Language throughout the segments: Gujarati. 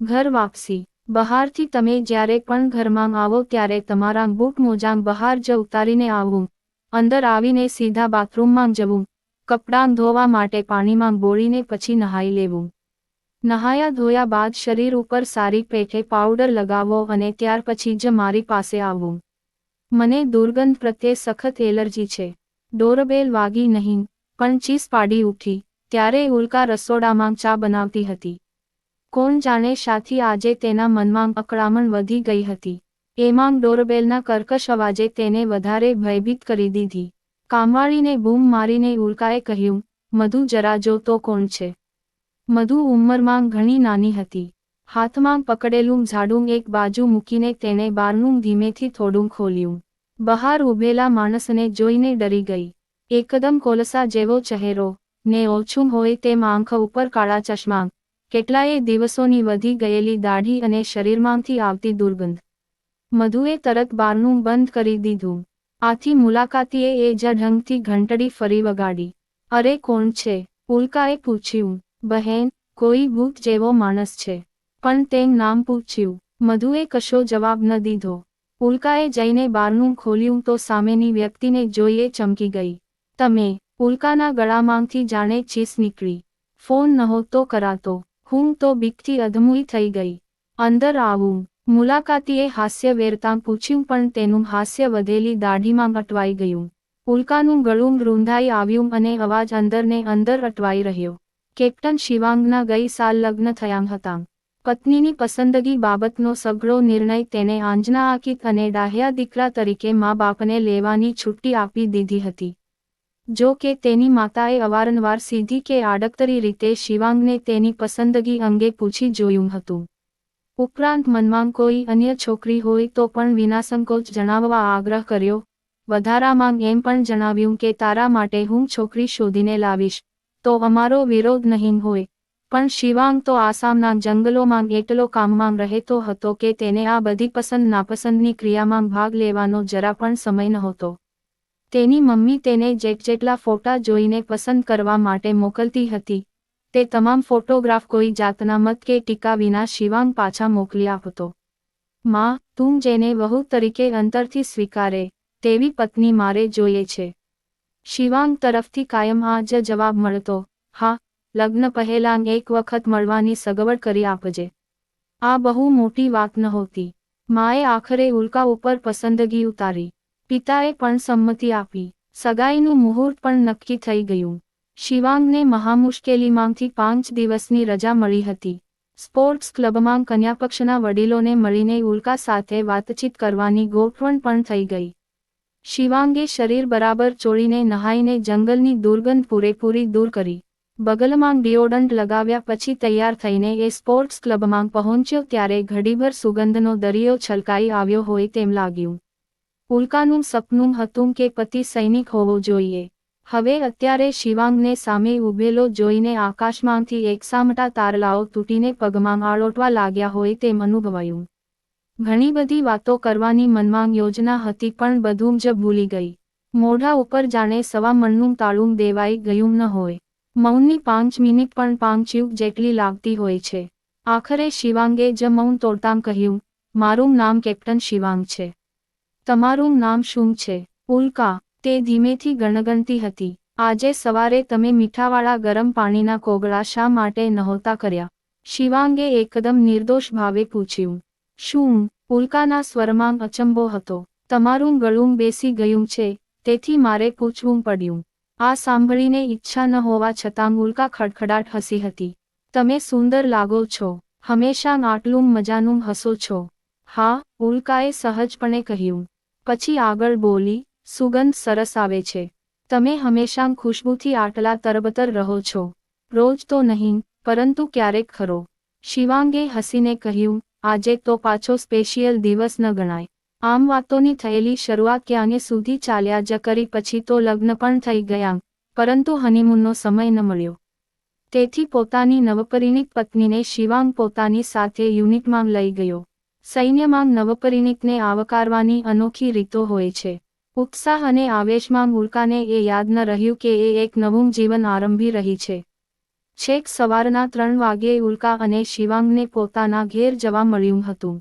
ઘર વાપસી। બહારથી તમે જ્યારે પણ ઘરમાં આવો ત્યારે તમારા બૂટ મોજાં બહાર જ ઉતારીને આવવું, અંદર આવીને સીધા બાથરૂમમાં જવું, કપડાં ધોવા માટે પાણીમાં બોળીને પછી નહાઈ લેવું। નહાયા ધોયા બાદ શરીર ઉપર સારી પેઠે પાવડર લગાવો અને ત્યાર પછી જ મારી પાસે આવવું। મને દુર્ગંધ પ્રત્યે સખત એલર્જી છે। ડોરબેલ વાગી નહીં, પણ ચીસ પાડી ઉઠી, ત્યારે ઉલ્કા રસોડામાં ચા બનાવતી હતી। કોણ જાણે શાથી આજે તેના મનમાં અકળામણ વધી ગઈ હતી। એમાં ડોરબેલના કર્કશ અવાજે તેને વધારે ભયભીત કરી દીધી। કામવાળીને બૂમ મારીને ઉલ્કાએ કહ્યું, મધુ જરા જો તો કોણ છે। મધુ ઉંમરમાં ઘણી નાની હતી। હાથમાં પકડેલું ઝાડું એક બાજુ મૂકીને તેણે બારણું ધીમેથી થોડું ખોલ્યું। બહાર ઊભેલા માણસને જોઈને ડરી ગઈ। એકદમ કોલસા જેવો ચહેરો, ને ઓછું હોય તેમ આંખ ઉપર કાળા ચશ્મા, કેટલાય દિવસોની વધી ગયેલી દાઢી અને શરીરમાંથી આવતી દુર્ગંધ। મધુએ તરત બારણું બંધ કરી દીધું। આથી મુલાકાતીએ એ જ ઢંગથી ઘંટડી ફરી વગાડી। અરે કોણ છે? ઉલ્કાએ પૂછ્યું। બહેન, કોઈ ભૂત જેવો માણસ છે, પણ તેમ નામ પૂછ્યું। મધુએ કશો જવાબ ન દીધો। ઉલ્કાએ જઈને બારણું ખોલ્યું તો સામેની વ્યક્તિને જોઈને ચમકી ગઈ। તમે? ઉલ્કાના ગળામાંથી જાણે ચીસ નીકળી। ફોન નહોતો કરાતો, હું તો બીકથી અધમુઈ થઈ ગઈ। અંદર આવું? મુલાકાતીએ હાસ્ય વેરતાં પૂછ્યું પણ તેનું હાસ્ય વધેલી દાઢીમાં અટવાઈ ગયું। ઉલ્કાનું ગળું રૂંધાઈ આવ્યું અને અવાજ અંદરને અંદર અટવાઈ રહ્યો। કેપ્ટન શિવાંગના ગઈ સાલ લગ્ન થયાં હતાં। પત્નીની પસંદગી બાબતનો સઘળો નિર્ણય તેને આંજનાઆંકિત અને ડાહ્યા દીકરા તરીકે મા બાપને લેવાની છુટ્ટી આપી દીધી હતી। જો કે તેની માતાએ અવારનવાર સીધી કે આડકતરી રીતે શિવાંગને તેની પસંદગી અંગે પૂછી જોયું હતું। ઉપરાંત મનમાં કોઈ અન્ય છોકરી હોય તો પણ વિનાસંકોચ જણાવવા આગ્રહ કર્યો। વધારામાં એમ પણ જણાવ્યું કે તારા માટે હું છોકરી શોધીને લાવીશ, તો અમારો વિરોધ નહીં હોય। પણ શિવાંગ તો આસામના જંગલોમાં એટલો કામમાં રહેતો હતો કે તેને આ બધી પસંદ નાપસંદની ક્રિયામાં ભાગ લેવાનો જરા પણ સમય નહોતો। તેની મમ્મી તેને જેટલા ફોટા જોઈને પસંદ કરવા માટે મોકલતી હતી, તે તમામ ફોટોગ્રાફ કોઈ જાતના મત કે ટીકા વિના શિવાંગ પાછા મોકલી આપતો। માં, તું જેને વહુ તરીકે અંતરથી સ્વીકારે, તેવી પત્ની મારે જોઈએ છે। શિવાંગ તરફથી કાયમ આ જ જવાબ મળતો, હા, લગ્ન પહેલાં એક વખત મળવાની સગવડ કરી આપજે। આ બહુ મોટી વાત નહોતી। માએ આખરે ઉલ્કા ઉપર પસંદગી ઉતારી। પિતાએ પણ સંમતિ આપી। સગાઈનું મુહૂર્ત પણ નક્કી થઈ ગયું। શિવાંગને મહામુશ્કેલીમાંથી 5 દિવસની રજા મળી હતી। સ્પોર્ટ્સ ક્લબમાં કન્યાપક્ષના વડીલોને મળીને ઉલ્કા સાથે વાતચીત કરવાની ગોઠવણ પણ થઈ ગઈ। શિવાંગે શરીર બરાબર ચોળીને નહાઈને જંગલની દુર્ગંધ પૂરેપૂરી દૂર કરી। બગલમાં ડિયોડન્ટ લગાવ્યા પછી તૈયાર થઈને એ સ્પોર્ટ્સ ક્લબમાં પહોંચ્યો ત્યારે ઘડીભર સુગંધનો દરિયો છલકાઈ આવ્યો હોય તેમ લાગ્યું। ઉલ્કાનું સપનું હતું કે પતિ સૈનિક હોવો જોઈએ। હવે અત્યારે શિવાંગને સામે ઊભેલો જોઈને આકાશમાંથી એકસામટા તારલાઓ તૂટીને પગમાં આળોટવા લાગ્યા હોય તેમ અનુભવાયું। ઘણી બધી વાતો કરવાની મનમાં યોજના હતી પણ બધું જ ભૂલી ગઈ। મોઢા ઉપર જાણે સવા મણનું તાળું દેવાઈ ગયું ન હોય। મૌનની 5 મિનિટ પણ 5 યુગ જેટલી લાગતી હોય છે। આખરે શિવાંગે જ મૌન તોડતાં કહ્યું, મારું નામ કેપ્ટન શિવાંગ છે। તમારું નામ શું છે? ઉલ્કા, તે ધીમેથી ગણગણતી હતી। આજે સવારે તમે મીઠાવાળા ગરમ પાણીના કોગળા શા માટે નહોતા કર્યા? શિવાંગે એકદમ નિર્દોષ ભાવે પૂછ્યું। શું? ઉલ્કાના સ્વરમાં અચંબો હતો। તમારું ગળું બેસી ગયું છે, તેથી મારે પૂછવું પડ્યું। આ સાંભળીને ઈચ્છા ન હોવા છતાં ઉલ્કા ખડખડાટ હસી હતી। તમે સુંદર લાગો છો। હંમેશા આટલું મજાનું હસો છો। હા, ઉલ્કાએ સહજપણે કહ્યું। પછી આગળ બોલી, સુગંધ સરસ આવે છે। તમે હંમેશા ખુશ્બુથી આટલા તરબતર રહો છો। રોજ તો નહીં, પરંતુ ક્યારેક ખરો। શિવાંગે હસીને કહ્યું, આજે તો પાછો સ્પેશિયલ દિવસ ન ગણાય। આમ વાતોની થયેલી શરૂઆત ક્યાંય સુધી ચાલ્યા જ કરી પછી તો લગ્ન પણ થઈ ગયાં, પરંતુ હનીમૂનનો સમય ન મળ્યો। તેથી પોતાની નવપરિણીત પત્નીને શિવાંગ પોતાની સાથે યુનિટમાં લઈ ગયો। સૈન્યમાં નવપરિણીતને આવકારવાની અનોખી રીતો હોય છે। ઉત્સાહ અને આવેશમાં ઉલ્કાને એ યાદ ન રહ્યું કે એ એક નવું જીવન આરંભી રહી છે। છેક સવારના 3 વાગ્યે ઉલ્કા અને શિવાંગને પોતાના ઘેર જવા મળ્યું હતું.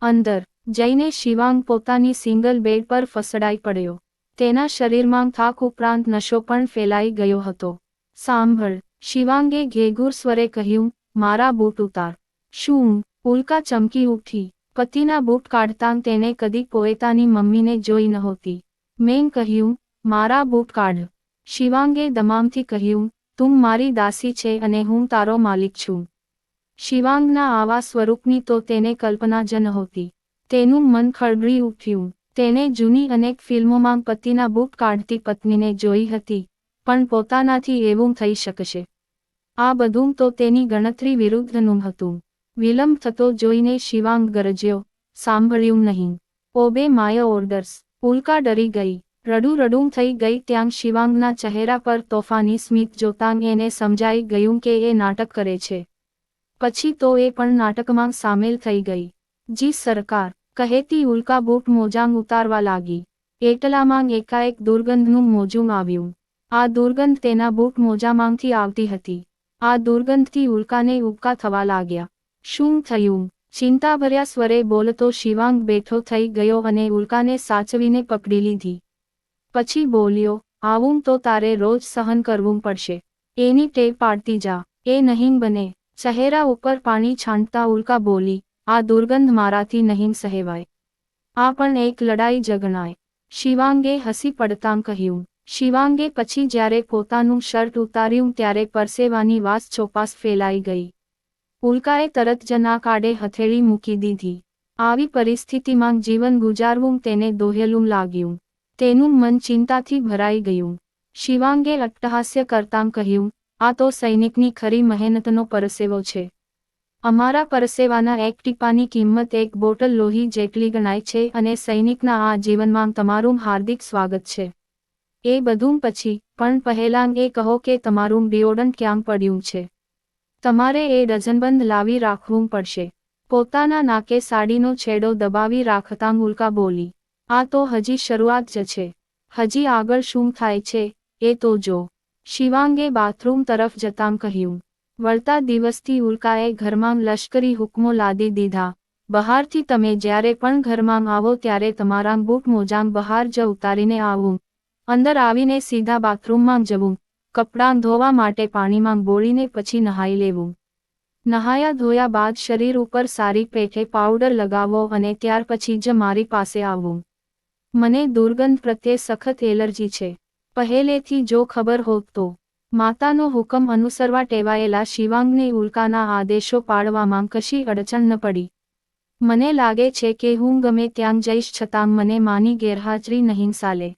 અંદર જઈને શિવાંગ પોતાની સિંગલ બેડ પર ફસડાઈ પડ્યો. તેના શરીરમાં થાક ઉપરાંત નશો પણ ફેલાઈ ગયો હતો. સાંભળ, શિવાંગે ઘેઘૂર સ્વરે કહ્યું, મારા બૂટ ઉતાર. શું? ઉલ્કા ચમકી ઉઠી. પતિના બૂટ કાઢતાં તેને કદી પોતાની મમ્મીને જોઈ નહોતી. મેં કહ્યું, મારા બૂટ કાઢ. શિવાંગે દમામથી કહ્યું, તું મારી દાસી છે અને હું તારો માલિક છું. શિવાંગના આવા સ્વરૂપની તો તેને કલ્પના જ નહોતી. તેનું મન ખળબળી ઉઠ્યું. તેને જૂની અનેક ફિલ્મોમાં પતિના બૂટ કાઢતી પત્નીને જોઈ હતી, પણ પોતાનાથી એવું થઈ શકશે? આ બધું તો તેની ગણતરી વિરુદ્ધનું હતું. વિલંબ થતો જોઈને શિવાંગ ગરજ્યો, સાંભળ્યું નહીં? Obey my orders. ઉલ્કા ડરી ગઈ. રડું થઈ ગઈ. ત્યાં શિવાંગના ચહેરા પર તોફાની સ્મિત જોતાં એને સમજાઈ ગયું કે એ નાટક કરે છે. પછી તો એ પણ નાટકમાં સામેલ થઈ ગઈ. જી સરકાર, કહેતી ઉલ્કા બૂટ મોજાં ઉતારવા લાગી. એટલામાં એકાએક દુર્ગંધનું મોજું આવ્યું. આ દુર્ગંધ તેના બૂટ મોજામાંથી આવતી હતી. આ દુર્ગંધથી ઉલ્કાને ઉબકા થવા લાગ્યા. શું થયું? ચિંતાભર્યા સ્વરે બોલતો શિવાંગ બેઠો થઈ ગયો અને ઉલ્કાને સાચવીને પકડી લીધી. પછી બોલ્યો, આવું તો તારે રોજ સહન કરવું પડશે. એની ટેવ પાડતી જા. એ નહીં બને. ચહેરા ઉપર પાણી છાંટતા ઉલ્કા બોલી, આ દુર્ગંધ મારાથી નહીં સહેવાય. આ પણ એક લડાઈ જ ગણાય. શિવાંગે હસી પડતાં કહ્યું. શિવાંગે પછી જ્યારે પોતાનું શર્ટ ઉતાર્યું ત્યારે પરસેવાની વાસ ચોપાસ ફેલાઈ ગઈ. ઉલ્કાએ તરત જ નાક આડે હથેળી મૂકી દીધી. આવી પરિસ્થિતિમાં જીવન ગુજારવું તેને દોહેલું લાગ્યું. તેનું મન ચિંતાથી ભરાઈ ગયું. શિવાંગે અટ્ટહાસ્ય કરતાં કહ્યું, આ તો સૈનિકની ખરી મહેનતનો પરસેવો છે. અમારા પરસેવાના એક ટીપાની કિંમત એક બોટલ લોહી જેટલી ગણાય છે અને સૈનિકના આ જીવનમાં તમારું હાર્દિક સ્વાગત છે. એ બધું પછી, પણ પહેલાં એ કહો કે તમારું ડિઓડન્ટ ક્યાં પડ્યું છે? તમારે એ ડઝનબંધ લાવી રાખવું પડશે. પોતાના નાકે સાડીનો છેડો દબાવી રાખતાં ઉલ્કા બોલી, આ તો હજી શરૂઆત જ છે. હજી આગળ શું થાય છે, એ તો જો. શિવાંગે બાથરૂમ તરફ જતાં કહ્યું. વળતા દિવસથી ઉલ્કાએ ઘરમાં લશ્કરી હુકમો લાદી દીધા. બહારથી તમે જ્યારે પણ ઘરમાં આવો ત્યારે તમારા બૂટ મોજાં બહાર જ ઉતારીને આવવું. અંદર આવીને સીધા બાથરૂમમાં જવું. કપડાં ધોવા માટે પાણીમાં બોળીને પછી નહાઈ લેવું. નહાયા ધોયા બાદ શરીર ઉપર સારી પેઠે પાવડર લગાવો અને ત્યાર પછી જ મારી પાસે આવવું. મને દુર્ગંધ પ્રત્યે સખત એલર્જી છે. પહેલેથી જો ખબર હોત તો. માતાનો હુકમ અનુસરવા ટેવાયેલા શિવાંગને ઉલ્કાના આદેશો પાળવામાં કશી અડચણ ન પડી. મને લાગે છે કે હું ગમે ત્યાં જઈશ છતાં મને માની ગેરહાજરી નહીં સાલે.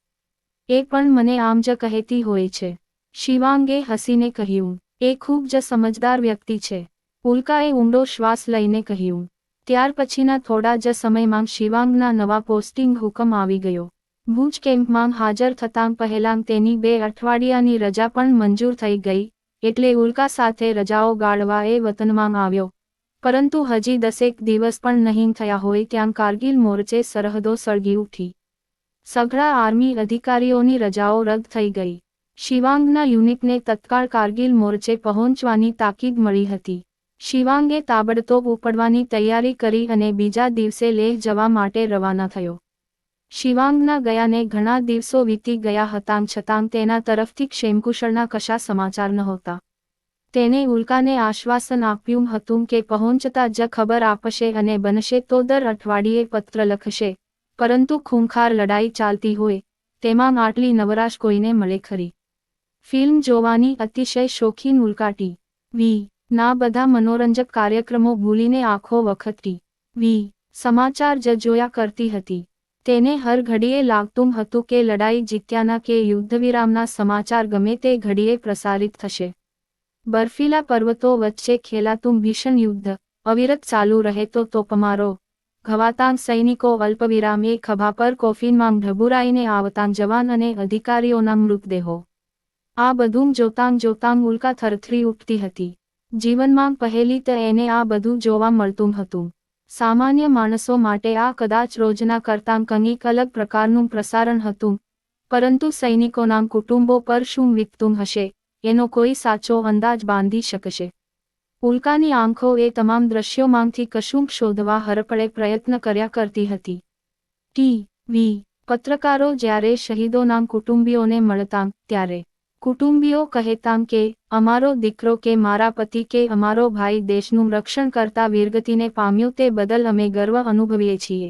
એ પણ મને આમ જ કહેતી હોય છે. શિવાંગે હસીને કહ્યું. એ ખૂબ જ સમજદાર વ્યક્તિ છે. ઉલ્કાએ ઊંડો શ્વાસ લઈને કહ્યું. ત્યાર પછીના થોડા જ સમયમાં શિવાંગના નવા પોસ્ટિંગ હુકમ આવી ગયો. ભુજ કેમ્પમાં હાજર થતાં પહેલાં તેની 2 અઠવાડિયાની રજા પણ મંજૂર થઈ ગઈ, એટલે ઉલ્કા સાથે રજાઓ ગાળવા એ વતનમાં આવ્યો. પરંતુ હજી 10 દિવસ પણ નહીં થયા હોય ત્યાં કારગિલ મોરચે સરહદો સળગી ઉઠી. સઘળા આર્મી અધિકારીઓની રજાઓ રદ થઈ ગઈ. શિવાંગના યુનિટને તત્કાળ કારગિલ મોરચે પહોંચવાની તાકીદ મળી હતી. શિવાંગે તાબડતોબ ઉપડવાની તૈયારી કરી અને બીજા દિવસે લેહ જવા માટે રવાના થયો. શિવાંગના ગયાને ઘણા દિવસો વીતી ગયા હતા છતાં તેના તરફથી ક્ષેમકુશળના કશા સમાચાર નહોતા. તેને ઉલ્કાને આશ્વાસન આપ્યું હતું કે પહોંચતા જ ખબર આપશે અને બનશે તો દર અઠવાડિયે પત્ર લખશે, પરંતુ ખૂંખાર લડાઈ ચાલતી હોય તેમાં આટલી નવરાશ કોઈને મળે ખરી? ફિલ્મ જોવાની અતિશય શોખીન ઉલ્કા ટી.વી. ના બધા મનોરંજક કાર્યક્રમો ભૂલીને આખો વખત ટી.વી. સમાચાર જ જોયા કરતી હતી. તેને હર ઘડીએ લાગતું હતું કે લડાઈ જીત્યાના કે યુદ્ધવિરામના સમાચાર ગમે તે ઘડીએ પ્રસારિત થશે. બર્ફીલા પર્વતો વચ્ચે ખેલાતું ભીષણ યુદ્ધ અવિરત ચાલુ રહે તો તોપમારો ઘવાતાં સૈનિકો અલ્પવિરામે ખભા પર કોફીનમાં ઢબુરાઈને આવતાં જવાન અને અધિકારીઓના મૃતદેહો. આ બધું જોતાં ઉલ્કા થરથરી ઉઠતી હતી. જીવનમાં પહેલી તો એને આ બધું જોવા મળતું હતું. સામાન્ય માણસો માટે આ કદાચ રોજના કરતાં કંઈક અલગ પ્રકારનું પ્રસારણ હતું, પરંતુ સૈનિકોના કુટુંબો પર શું વીતતું હશે, એનો કોઈ સાચો અંદાજ બાંધી શકશે. ઉલ્કાની આંખો એ તમામ દ્રશ્યોમાંથી કશુંક શોધવા હરપળે પ્રયત્ન કર્યા કરતી હતી. ટી.વી. પત્રકારો જ્યારે શહીદોના કુટુંબીઓને મળતા ત્યારે કુટુંબીઓ કહેતા કે અમારો દીકરો કે મારા પતિ કે અમારો ભાઈ દેશનું રક્ષણ કરતા વીરગતિને પામ્યો તે બદલ અમે ગર્વ અનુભવીએ છીએ.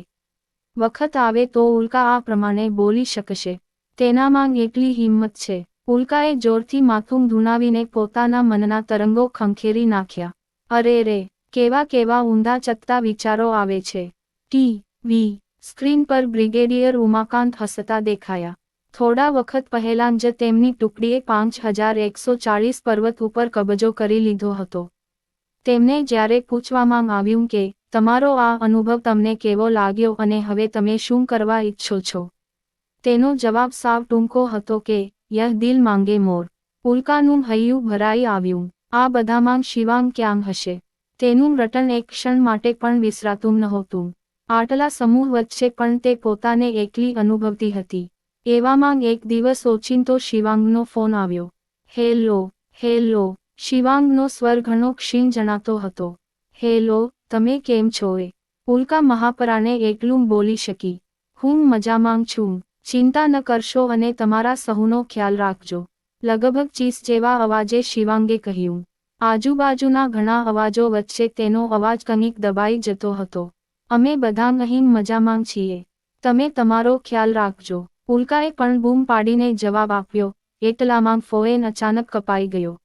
વખત આવે તો ઉલ્કા આ પ્રમાણે બોલી શકશે. તેનામાં એટલી હિંમત છે. ઉલ્કાએ જોરથી માથું ધુણાવીને પોતાના મનના તરંગો ખંખેરી નાખ્યા. અરે રે, કેવા કેવા ઊંધા ચત્તા વિચારો આવે છે. ટી.વી. સ્ક્રીન પર બ્રિગેડિયર ઉમાકાંત હસતા દેખાયા. થોડા વખત પહેલાં જ તેમની ટુકડીએ 5140 પર્વત ઉપર કબજો કરી લીધો હતો. તેમને જ્યારે પૂછવામાં આવ્યું કે તમારો આ અનુભવ તમને કેવો લાગ્યો અને હવે તમે શું કરવા ઈચ્છો છો, તેનો જવાબ સાવ ટૂંકો હતો કે યહ દિલ માંગે મોર. ઉલ્કાનું હૈયું ભરાઈ આવ્યું. આ બધામાં શિવાંગ ક્યાં હશે? તેનું રટન એક ક્ષણ માટે પણ વિસરાતું નહોતું. આટલા સમૂહ વચ્ચે પણ તે પોતાને એકલી અનુભવતી હતી. એવામાં એક દિવસ ઓચિંતો શિવાંગનો ફોન આવ્યો. Hello, hello. શિવાંગનો સ્વર ઘણો ક્ષીણ જણાતો હતો. હેલો, તમે કેમ છો? ઉલ્કા મહાપરાણે એકલું બોલી શકી. હું મજામાં છું. ચિંતા ન કરશો અને તમારા સહુનો ખ્યાલ રાખજો. લગભગ ચીસ જેવા અવાજે શિવાંગે કહ્યું. આજુબાજુના ઘણા અવાજો વચ્ચે તેનો અવાજ કંઈક દબાઈ જતો હતો. અમે બધા અહીં મજામાં છીએ. તમે તમારો ખ્યાલ રાખજો. ઉલ્કાએ પણ બૂમ પાડીને જવાબ આપ્યો. એટલામાં ફોન અચાનક કપાઈ ગયો.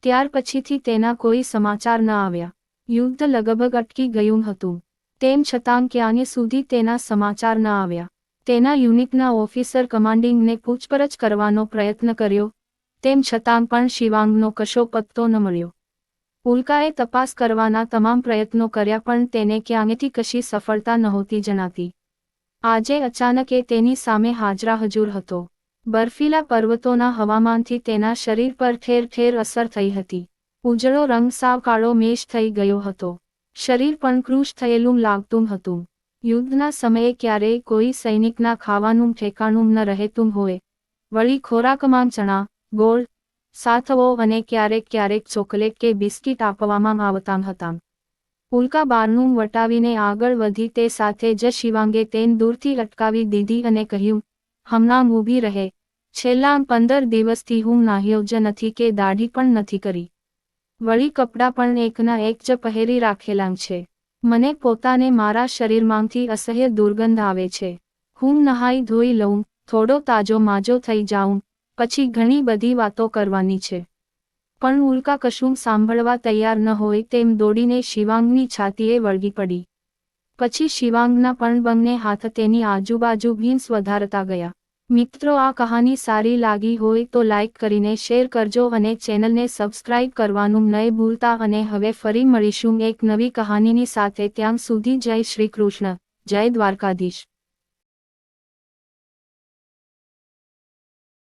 ત્યાર પછીથી તેના કોઈ સમાચાર ન આવ્યા. યુદ્ધ લગભગ અટકી ગયું હતું. તેમ છતાં ક્યાંય સુધી તેના સમાચાર ન આવ્યા. તેના યુનિટના ઓફિસર કમાન્ડિંગને પૂછપરછ કરવાનો પ્રયત્ન કર્યો. તેમ છતાં પણ શિવાંગનો કશો પત્તો ન મળ્યો. ઉલ્કાએ તપાસ કરવાના તમામ પ્રયત્નો કર્યા પણ તેને ક્યાંયથી કશી સફળતા નહોતી જણાતી. આજે અચાનક એ તેની સામે હાજરાહજુર હતો. બર્ફીલા પર્વતોના હવામાનથી તેના શરીર પર ઠેર ઠેર અસર થઈ હતી. ઉજળો રંગ સાવ કાળો મેષ થઈ ગયો હતો. શરીર પણ કૃશ થયેલું લાગતું હતું. યુદ્ધના સમયે ક્યારેય કોઈ સૈનિકના ખાવાનું ઠેકાણું ન રહેતું હોય. વળી ખોરાકમાં ચણા, ગોળ, સાથવો અને ક્યારેક ક્યારેક ચોકલેટ કે બિસ્કિટ આપવામાં આવતા હતા. ઉલ્કા બારણું વટાવીને આગળ વધી તે સાથે જ શિવાંગે તેને દૂરથી અટકાવી દીધી અને કહ્યું, હમણાં ઊભી રહે. છેલ્લા 15 દિવસથી હું નાહ્યો જ નથી કે દાઢી પણ નથી કરી. વળી કપડાં પણ એકના એક જ પહેરી રાખેલા છે. મને પોતાને મારા શરીરમાંથી અસહ્ય દુર્ગંધ આવે છે. હું નહાઈ ધોઈ લઉં, થોડો તાજો માજો થઈ જાઉં, પછી ઘણી બધી વાતો કરવાની છે. પણ ઉલ્કા કશું સાંભળવા તૈયાર ન હોય તેમ દોડીને શિવાંગની છાતીએ વળગી પડી. પછી શિવાંગના પણ બંને હાથ તેની આજુબાજુ ભીંસ વધારતા ગયા. મિત્રો, આ કહાની સારી લાગી હોય તો લાઈક કરીને શેર કરજો અને ચેનલને સબસ્ક્રાઇબ કરવાનું ન ભૂલતા. અને હવે ફરી મળીશું એક નવી કહાનીની સાથે. ત્યાં સુધી જય શ્રી કૃષ્ણ, જય દ્વારકાધીશ.